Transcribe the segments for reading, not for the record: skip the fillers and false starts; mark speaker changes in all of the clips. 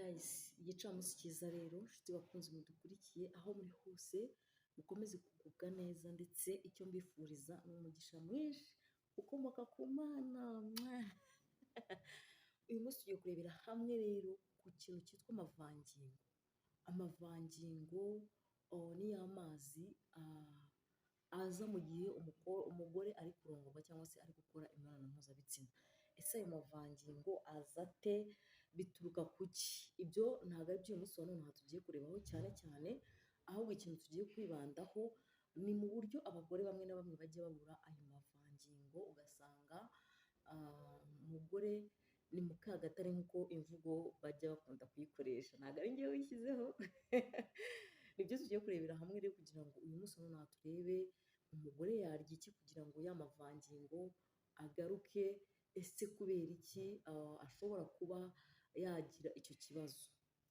Speaker 1: guys, igicamunsi cyiza rero nshuti bakunze mudukurikiye aho muri hose mukomeze kugubwa neza ndetse icyo mbifuriza ni umugisha mwinshi ukomoka ku Mana. Uyu munsi tugiye kurebera hamwe rero ku kintu cyitwa amavangingo. Amavangingo ni amazi aza mu gihe umugore ari kurongorwa cyangwa se ari gukora imibonano mpuzabitsina. Ese ayo mavangingo aza ate? Bituruka ku ki? Ibyo ntabwo ari byo uyu munsi wa none tugiye kurebaho cyane cyane, ahubwo ikintu tugiye kwibandaho ni mu buryo abagore bamwe na bamwe bajya babura ayo mavangingo, ugasanga umugore ni mukagatare nk'uko imvugo bajya bakunda kuyikoresha, ntabwo ari njyewe wishyizeho. Nibyo tugiye kurebera hamwe rero kugira ngo uyu munsi wa none turebe umugore yarya iki kugira ngo ya mavangingo agaruke. Ese kubera iki ashobora kuba yagira icyo kibazo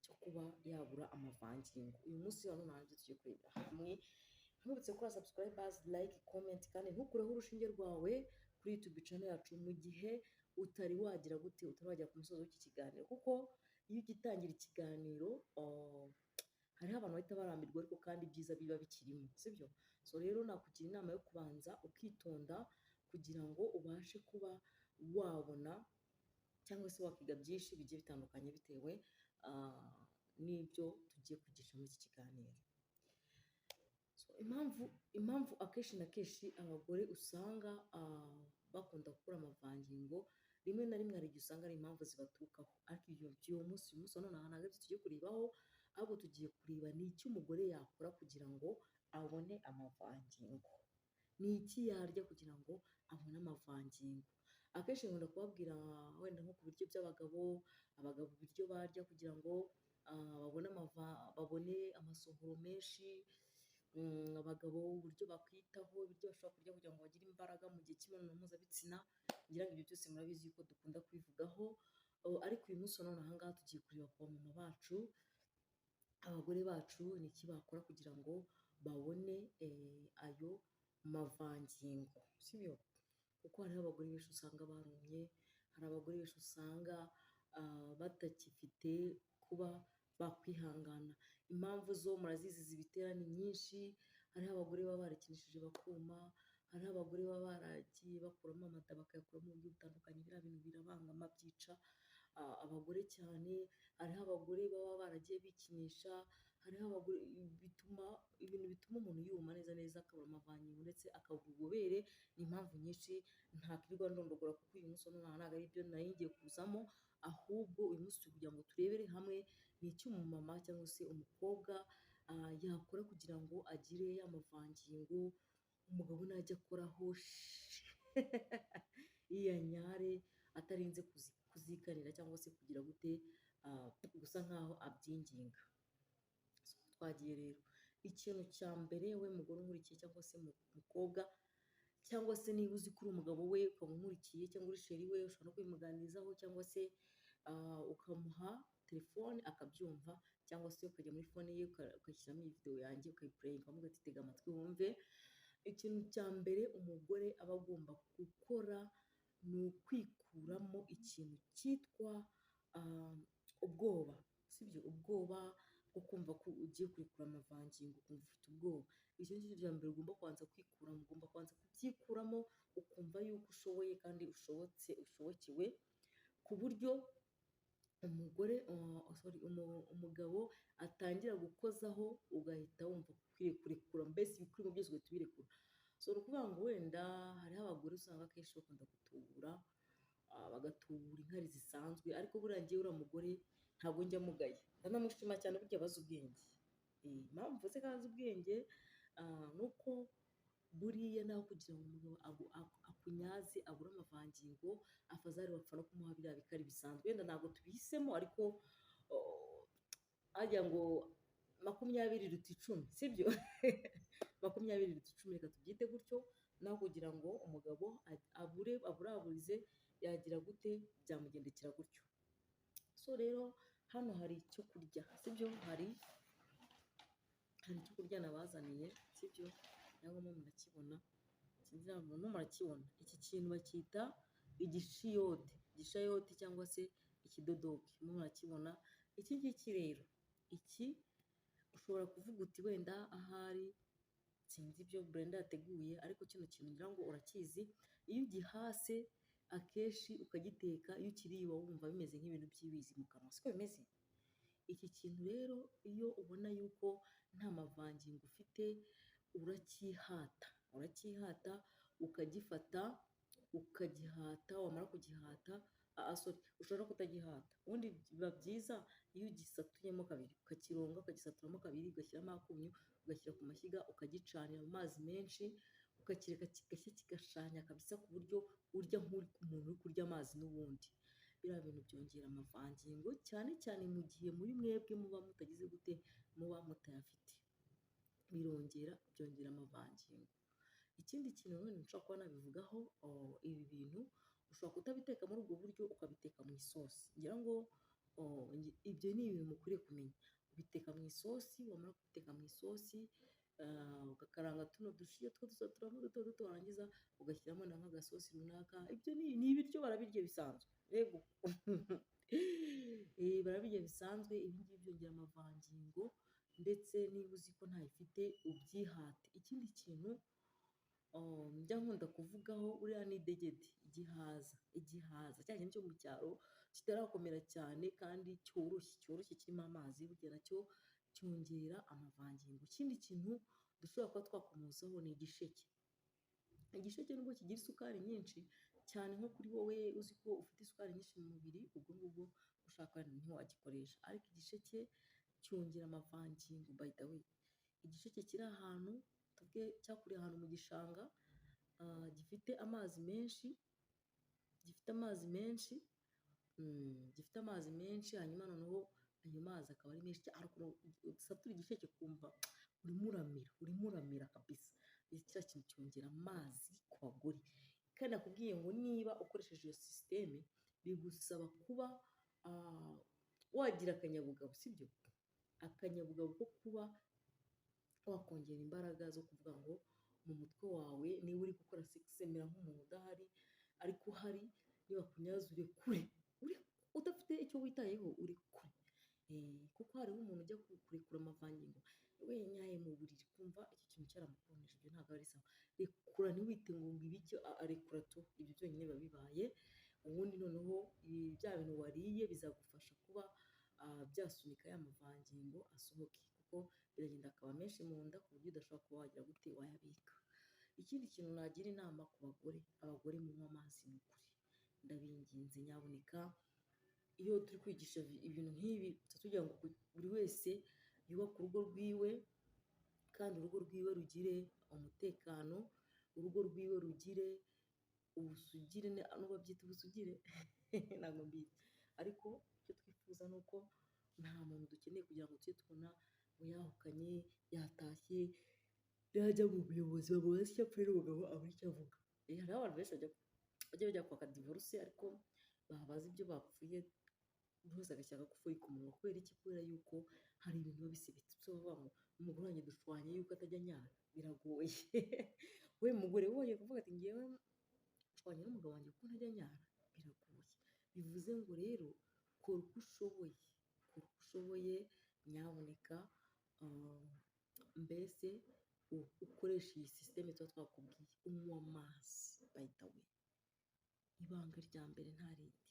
Speaker 1: cyo kuba yabura amavangingo? Uyu munsi wa none nabyo tugiye kurebera hamwe. Ntubutse gukora subscribers, like, comment kandi ntukureho urushinge rwawe kuri YouTube channel yacu mu gihe utari wagira gute, utari wagera ku musozo w'iki kiganiro, kuko iyo ugitangira ikiganiro hariho abantu bahita barambirwa ariko kandi ibyiza biba bikirimo, sibyo? So rero nakugira inama yo kubanza ukitonda kugira ngo ubashe kuba wabona cyangwa se wakiga byinshi bigiye bitandukanye bitewe n'ibyo tugiye kwigisha muri iki kiganiro. Impamvu akenshi na kenshi abagore usanga bakunda gukura amavangingo, rimwe na rimwe hari igihe usanga ari impamvu zibaturukaho, ariko uyu munsi wa none ntabwo aribyo tugiye kuribaho, ahubwo tugiye kureba ni iki umugore yakora kugira ngo abone amavangingo. Ni iki yarya kugira ngo abone amavangingo? Akenshi nkunda kubabwira wenda nko ku biryo by'abagabo, abagabo ibiryo barya kugira ngo babone amasohoro menshi, abagabo uburyo bakwitaho, ibiryo bashobora kurya kugira ngo bagire imbaraga mu gihe cy'imibonano mpuzabitsina. Ngira ngo ibyo byose murabizi ko dukunda kubivugaho, ariko uyu munsi wa none aha ngaha tugiye kureba ku bamama bacu, abagore bacu ni iki bakora kugira ngo babone ayo mavangingo, sibyo? Kuko hariho abagore benshi usanga barumye, hari abagore benshi usanga batakifite kuba bakwihangana. Impamvu zo murazizi zibitera ni nyinshi. Hariho abagore baba barakinishije bakuma, hariho abagore baba baragiye bakuramo amada bakayakuramo mu buryo butandukanye, biriya bintu birabangama byica abagore cyane. Hariho abagore baba baragiye bikinisha, hariho abagore ibintu bituma umuntu yuma neza neza akabura amavangingo ndetse akabura ububobere. Ni impamvu nyinshi ntakwirirwa ndondogora kuko uyu munsi wa none ntabwo ari byo nari ngiye kuzamo, ahubwo uyu munsi kugira ngo turebere hamwe ni iki umumama cyangwa se umukobwa yakora kugira ngo agire ya mavangingo, umugabo najya akoraho yiyanyare atarinze kuzikanira cyangwa se kugira gute, gusa nkaho abyinginga. Twagiye rero, ikintu cya mbere we mugore unkurikiye cyangwa se mukobwa, cyangwa se niba uzi ko uri umugabo we ukaba unkurikiye cyangwa uri sheri we, ushobora no kubimuganirizaho cyangwa se ukamuha telefone akabyumva, cyangwa se ukajya muri fone ye ugashyiramo iyi video yanjye ukayipureyinga ukavuga ati tega amatwi wumve. Ikintu cya mbere umugore aba agomba gukora ni ukwikuramo ikintu cyitwa ubwoba, sibyo? Ubwoba bwo kumva ko ugiye kurekura amavangingo ukumva ufite ubwoba. Icyo ngicyo cya mbere ugomba kubanza kwikuramo, ugomba kubanza kubyikuramo ukumva yuko ushoboye kandi ushobokewe, ku buryo umugabo atangira gukozaho ugahita wumva ukwiye kurekura, mbese ibikurimo byose ugahita ubirekura. So ni ukuvuga ngo wenda hariho abagore usanga akenshi bakunda gutubura, bagatubura inkari zisanzwe, ariko buriya njyewe uriya mugore ntabwo njya mugaye, ndanamushima cyane burya abazi ubwenge. Impamvu mvuze ko azi ubwenge ni uko buriya nawe kugira ngo umugabo akunyaze abure amavangingo, afazari bapfa no kumuha biriya bikari bisanzwe. Wenda ntabwo tubihisemo, ariko ajya ngo 20 ruta 10, sibyo? 20 ruta 10, reka tubyite gutyo. Naho kugira ngo umugabo aburaburize yagira gute, byamugendekera gutyo. So rero hano hari icyo kurya, sibyo? Hari icyo kurya nabazaniye, sibyo? Cyangwa murakibona, sinzi ntabwo murakibona. Iki kintu bacyita igishayote cyangwa se ikidodoki, murakibona. Iki ngiki rero, iki ushobora kuvuga uti wenda ahari sinzi ibyo Brenda yateguye ariko kino kintu ngira ngo urakizi, iyo ugihase akenshi ukagiteka iyo ukiriye uba wumva bimeze nk'ibintu by'ibizi mu kanwa, siko bimeze? Iki kintu rero iyo ubona yuko nta mavangingo ufite urakihata ukagifata ukagihata, wamara kugihata sorry, ushobora no kutagihata, ubundi biba byiza iyo ugisatuyemo kabiri, ukakironga ukagisaturamo kabiri, ugashyiramo akunyu, ugashyira ku mashyiga, ukagicanira mu mazi menshi, ukakireka kigashya kigashanya kabisa ku buryo urya nk'umuntu uri kurya amazi n'ubundi. Biriya bintu byongera amavangingo cyane cyane mu gihe muri mwebwe muba mutagize gute, muba mutayafite, byongera amavangingo. Ikindi kintu none nshobora kuba nabivugaho, ibi bintu ushobora kutabiteka muri ubwo buryo ukabiteka mu isosi, ngira ngo ibyo ni ibintu mukwiriye kumenya. Ubiteka mu isosi, wamara kubiteka mu isosi ugakaranga tuno dushiya two dusaturamo duto duto, warangiza ugashyiramo na nk'agasosi runaka. Ibyo ni ibiryo barabirya bisanzwe, yego barabirya bisanzwe. Ibi ngibi byongera amavangingo, ndetse niba uzi ko ntayifite ubyihate. Ikindi kintu njya nkunda kuvugaho, uriya ni idegede, igihaza cya kintu cyo mu cyaro kitarakomera cyane kandi cyoroshye kirimo amazi, burya nacyo cyongera amavangingo. Ikindi kintu dushobora kuba twakomozaho ni igisheke. Igisheke nubwo kigira isukari nyinshi cyane, nko kuri wowe uzi ko ufite isukari nyinshi mu mubiri, ubwo ngubwo ushaka ntiwagikoresha, ariko igisheke cyongera amavangingo. By the way, igisheke kiri ahantu cyakuriye ahantu mu gishanga, gifite amazi menshi, hanyuma noneho ayo mazi akaba ari menshi, usatura igisheke kumva urimo uramira kabisa. Kiriya kintu cyongera amazi ku bagore, kandi nakubwiye ngo niba ukoresheje iyo sisiteme bigusaba kuba wagira akanyabugabo, sibyo? Akanyabugabo ko kuba wakongera imbaraga zo kuvuga ngo mu mutwe wawe niba uri gukora mera nk'umuntu udahari, ariko uhari, niba kunyaza uri kure, udafite icyo witayeho uri kure. Kuko hariho umuntu ujya kurekura amavangingo we nyaye mu buriri, kumva iki kintu cyaramukomeje, ibyo ntabwo ari sawa. Rekura, ntiwite ngo ibiryo arekura tu, ibyo byonyine biba bibaye. Ubundi noneho bya bintu wariye bizagufasha kuba byasunika ya mavangingo asohoke, kuko biragenda akaba menshi mu nda ku buryo udashobora kuba wagira gute wayabika. Ikindi kintu nagira inama ku abagore munywa amazi, ni ukuri ndabinginze nyaboneka, iyo turi kwigisha ibintu nk'ibi tugira ngo buri wese yubake urugo rwiwe, kandi urugo rwiwe rugire umutekano, urugo rwiwe rugire ubusugire, n'ubu babyita ubusugire ntabwo mbizi, ariko icyo twifuza ni uko nta muntu dukeneye kugira ngo tujye tubona yahukanye, yatashye, yajya mu buyobozi bamubaza icyo apfuye n'umugabo abura icyo avuga. Hariho abantu benshi bajya kwaka divorce, ariko babaza ibyo bapfuye buri wese agashyira agakufi ku munwa. Kubera iki? Kubera yuko hari ibintu biba bisibitse. So bavuga ngo umugore wanjye dushwanye yuko atajya anyara, biragoye. We mugore woye kuvuga ati ngewe nshwanye n'umugabo wanjye kuko ntajya anyara, biragoye. Bivuze ngo rero kora uko ushoboye nyaboneka, mbese ukoresha iyi sisiteme tuba twakubwiye, unywa amazi. By the way, ibanga rya mbere nta rindi,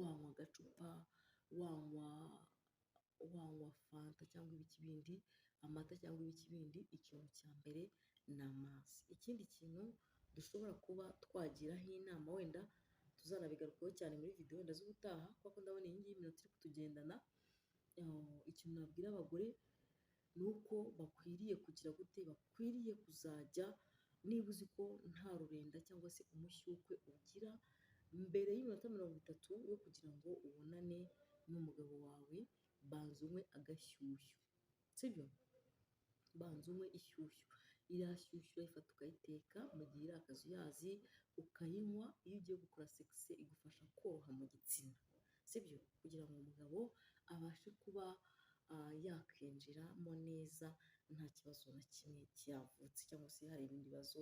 Speaker 1: wanywa agacupa, wanywa fanta cyangwa ibikibindi, amata cyangwa ibikibindi, ikintu cya mbere ni amazi. Ikindi kintu dushobora kuba twagiraho inama, wenda tuzanabigarukaho cyane muri video wenda z'ubutaha, kuko ndabona iyi ngiyi iminota iri kutugendana. Ikintu nabwira abagore ni uko bakwiriye kugira gute, bakwiriye kuzajya, niba uzi ko nta rurenda cyangwa se umushyukwe ugira, mbere y'iminota 30 yo kugira ngo ubonane n'umugabo wawe, banza unywe agashyushyu, sibyo? Banza unywe ishyushyu. Iriya shyushyu urayifata ukayiteka mu gihe iri akazuyazi, ukayinywa. Iyo ugiye gukora sexe igufasha koroha mu gitsina, sibyo? Kugira ngo umugabo abashe kuba yakwinjiramo neza nta kibazo na kimwe cyavutse, cyangwa se hari ibindi bibazo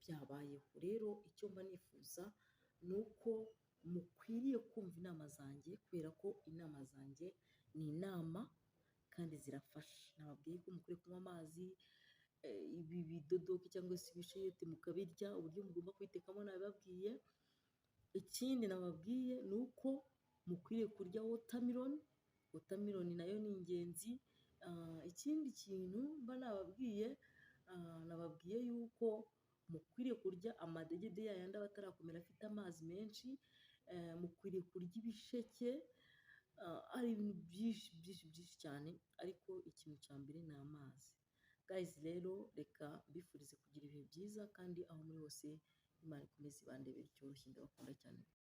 Speaker 1: byabayeho. Rero icyo mba nifuza ni uko mukwiriye kumva inama zanjye, kubera ko inama zanjye ni inama kandi zirafasha. Nababwiye ko mukwiye kunywa amazi, ibi bidodoki cyangwa se ibishayoti mukabirya, uburyo mugomba kubitekamo nabibabwiye. Ikindi nababwiye ni uko mukwiriye kurya watermelon, watermelon nayo ni ingenzi. Ikindi kintu mba nababwiye, nababwiye yuko mukwiriye kurya amadegede yayandi aba atarakomera afite amazi menshi, mukwiriye kurya ibisheke, ari ibintu byinshi byinshi byinshi cyane, ariko ikintu cya mbere ni amazi. Guys rero reka mbifurize kugira ibihe byiza, kandi aho muri hose Imana ikomeze ibandebere icyoroshye, ndabakunda cyane.